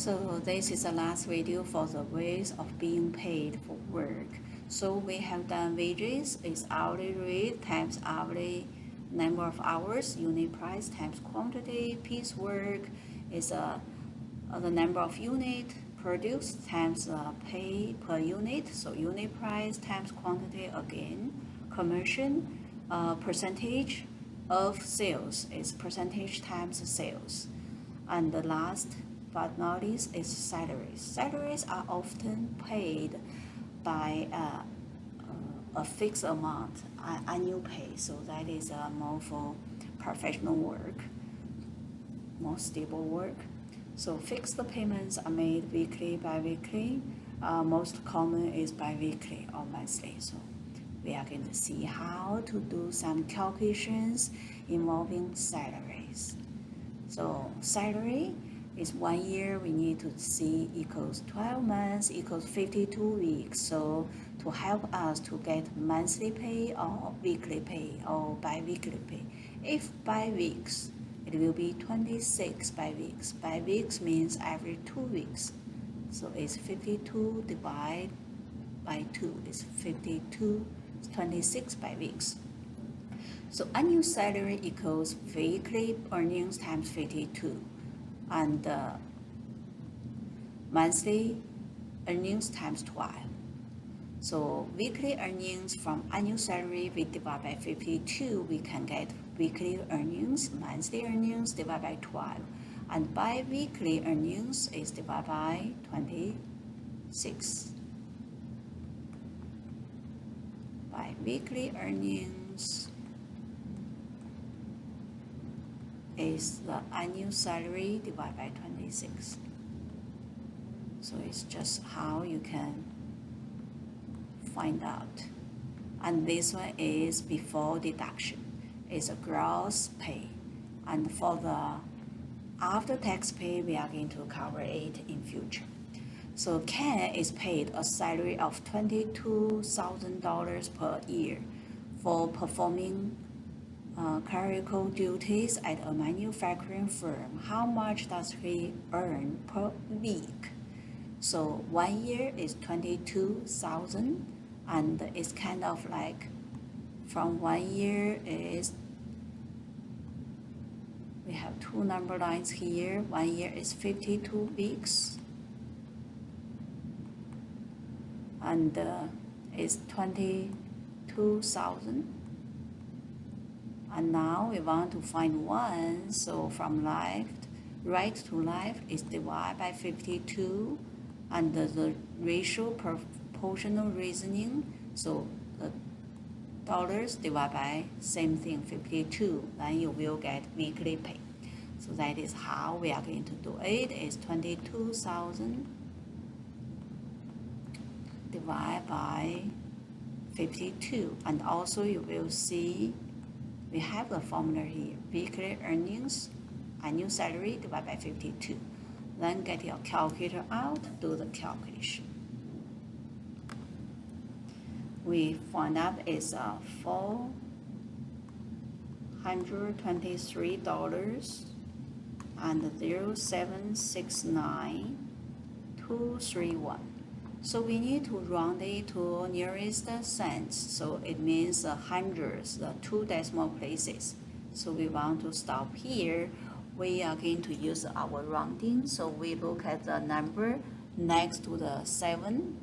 So this is the last video for the ways of being paid for work. So we have done wages is hourly rate times hourly number of hours, unit price times quantity, piece work is the number of unit produced times pay per unit, so unit price times quantity again. Commission percentage of sales is percentage times sales. And the last but not least is salaries. Salaries are often paid by a fixed amount, annual pay, so that is more for professional work, more stable work. So fixed payments are made weekly, bi-weekly. Most common is bi-weekly or monthly. So we are going to see how to do some calculations involving salaries. So salary is 1 year, we need to see equals 12 months equals 52 weeks. So to help us to get monthly pay or weekly pay or bi-weekly pay, if by weeks, it will be 26 by weeks. By weeks means every 2 weeks. So it's 52 divided by 2 is 52, 26 by weeks. So annual salary equals weekly earnings times 52, and monthly earnings times 12. So weekly earnings from annual salary we divide by 52, we can get weekly earnings, monthly earnings divided by 12, and bi-weekly earnings is divided by 26. Bi-weekly earnings is the annual salary divided by 26. So it's just how you can find out. And this one is before deduction. It's a gross pay. And for the after-tax pay, we are going to cover it in future. So Ken is paid a salary of $22,000 per year for performing clerical duties at a manufacturing firm. How much does he earn per week? So 1 year is 22,000, and it's kind of like from 1 year is, we have two number lines here. 1 year is 52 weeks, and it's 22,000. And now we want to find 1, so from right to left is divided by 52, and the ratio proportional reasoning, so the dollars divided by same thing 52, then you will get weekly pay. So that is how we are going to do it. Is 22,000 divided by 52, and also you will see we have the formula here. Weekly earnings, annual salary divided by 52. Then get your calculator out, do the calculation. We find out it's $423 and 0.769231. So we need to round it to nearest cents. So it means hundreds, the 2 decimal places. So we want to stop here. We are going to use our rounding. So we look at the number next to the 7,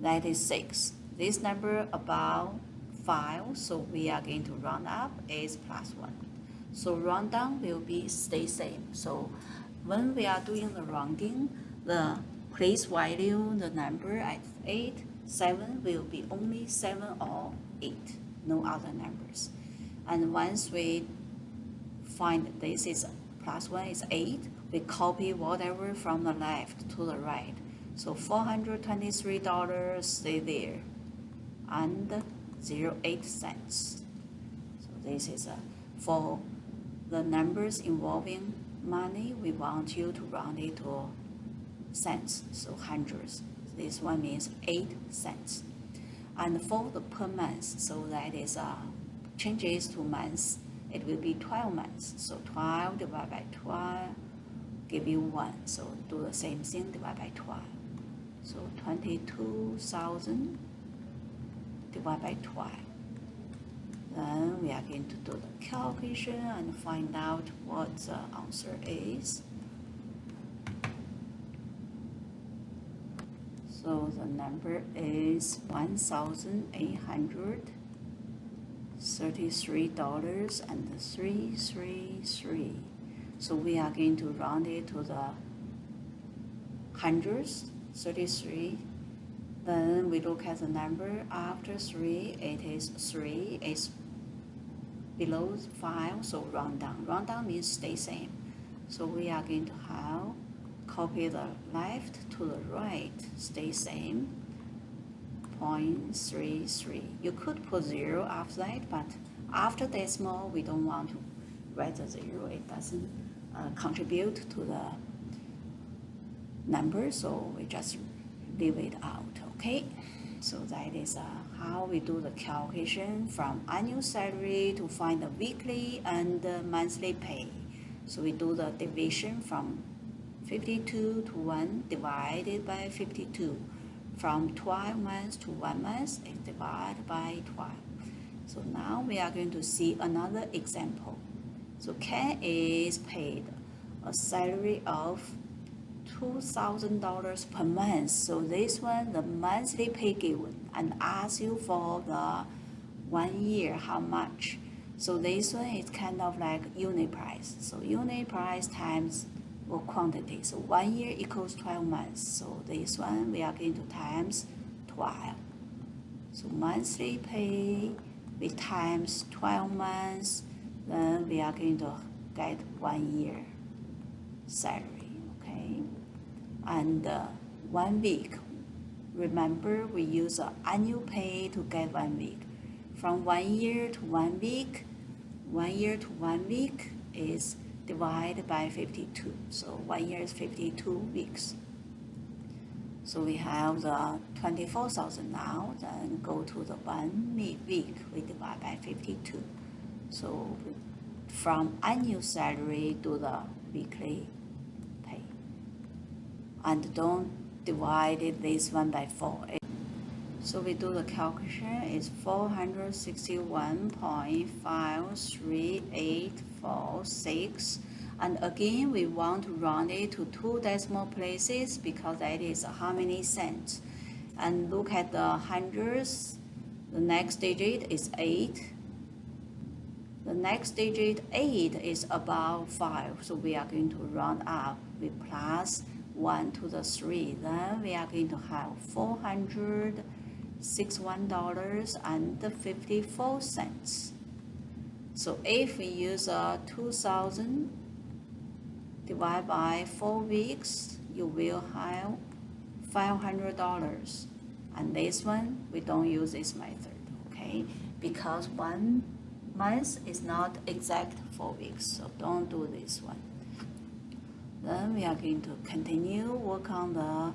that is 6. This number above 5, so we are going to round up is +1. So round down will be stay same. So when we are doing the rounding, the place value, the number at 8, 7 will be only 7 or 8, no other numbers. And once we find this is +1 is 8, we copy whatever from the left to the right. So $423 stay there, and 0.8 cents. So this is for the numbers involving money, we want you to round it to cents, so hundreds. This one means 8 cents. And for the per month, so that is changes to months, it will be 12 months. So 12 divided by 12 give you 1. So do the same thing, divide by 12. So 22,000 divided by 12. Then we are going to do the calculation and find out what the answer is. So the number is $1,833.333. So we are going to round it to the hundreds, 33. Then we look at the number after 3. It is 3. It's below 5, so round down. Round down means stay same. So we are going to have copy the left to the right, stay same, 0.33. You could put 0 after that, but after decimal, we don't want to write the 0. It doesn't contribute to the number, so we just leave it out, okay? So that is how we do the calculation from annual salary to find the weekly and the monthly pay. So we do the division from 52 to 1 divided by 52. From 12 months to 1 month is divided by 12. So now we are going to see another example. So Ken is paid a salary of $2,000 per month. So this one, the monthly pay given, and ask you for the 1 year how much. So this one is kind of like unit price. So unit price times or quantity. So 1 year equals 12 months. So this one we are going to times 12. So monthly pay we times 12 months. Then we are going to get 1 year salary. Okay, and 1 week. Remember, we use annual pay to get 1 week. From 1 year to 1 week, 1 year to 1 week is divided by 52. So 1 year is 52 weeks. So we have the 24,000 now. Then go to the 1 week, we divide by 52. So from annual salary to the weekly pay. And don't divide this one by 4. So we do the calculation is 461.53846. And again, we want to round it to 2 decimal places because that is how many cents. And look at the hundreds. The next digit is 8. The next digit 8 is about 5. So we are going to round up. We plus 1 to the 3. Then we are going to have $461.54. So if we use 2,000 divided by 4 weeks, you will have $500. And this one, we don't use this method, okay? Because 1 month is not exact 4 weeks, so don't do this one. Then we are going to continue work on the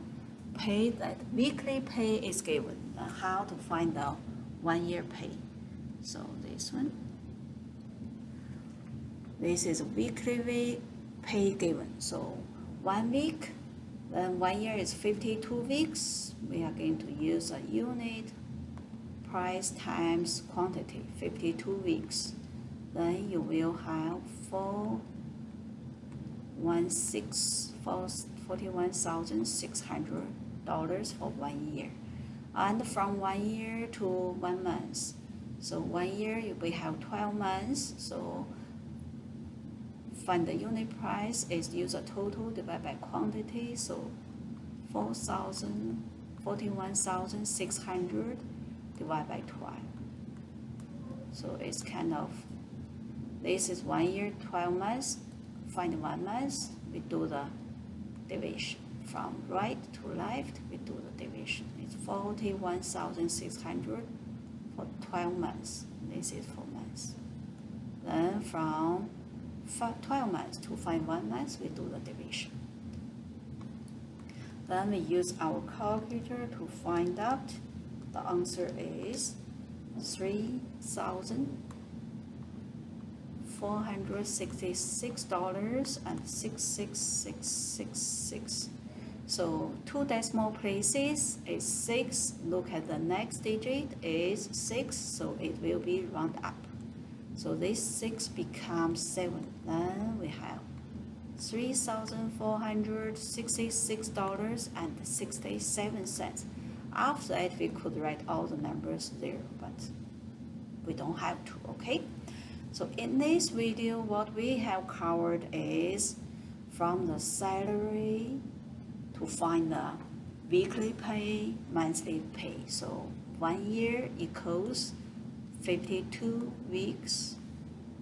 pay that weekly pay is given. And how to find the 1 year pay. So this one. This is weekly pay given. So 1 week, then 1 year is 52 weeks. We are going to use a unit price times quantity, 52 weeks. Then you will have $41,600 for 1 year. And from 1 year to 1 month. So 1 year we have 12 months. So find the unit price is use a total divided by quantity. So 41,600 divided by 12. So it's kind of, this is 1 year, 12 months. Find 1 month, we do the division. From right to left, we do the division. It's 41,600 for 12 months. This is 4 months. Then from 12 months to find 1 month, we do the division. Then we use our calculator to find out. The answer is 3,400 $1,466.66666. So 2 decimal places is 6. Look at the next digit is 6, so it will be round up. So this 6 becomes 7. Then we have $3,466.67. After that, we could write all the numbers there, but we don't have to, okay? So in this video, what we have covered is from the salary to find the weekly pay, monthly pay. So 1 year equals 52 weeks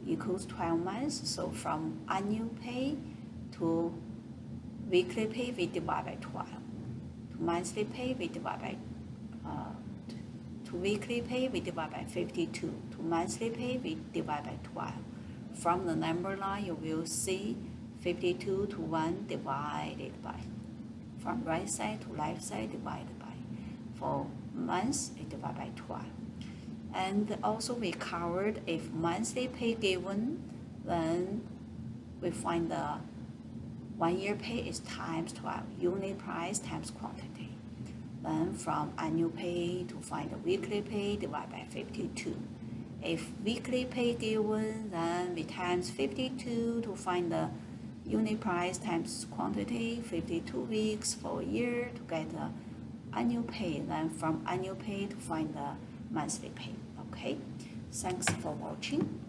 equals 12 months. So from annual pay to weekly pay, we divide by 12. To monthly pay, we divide by to weekly pay, we divide by 52. To monthly pay, we divide by 12. From the number line, you will see 52 to 1 divided by. From right side to left side divided by. For months, it divided by 12. And also we covered if monthly pay given, then we find the 1 year pay is times 12, unit price times quantity. Then from annual pay to find the weekly pay, divide by 52. If weekly pay given, then we times 52 to find the unit price times quantity, 52 weeks for a year to get the annual pay. Then from annual pay to find the monthly pay. Okay, thanks for watching.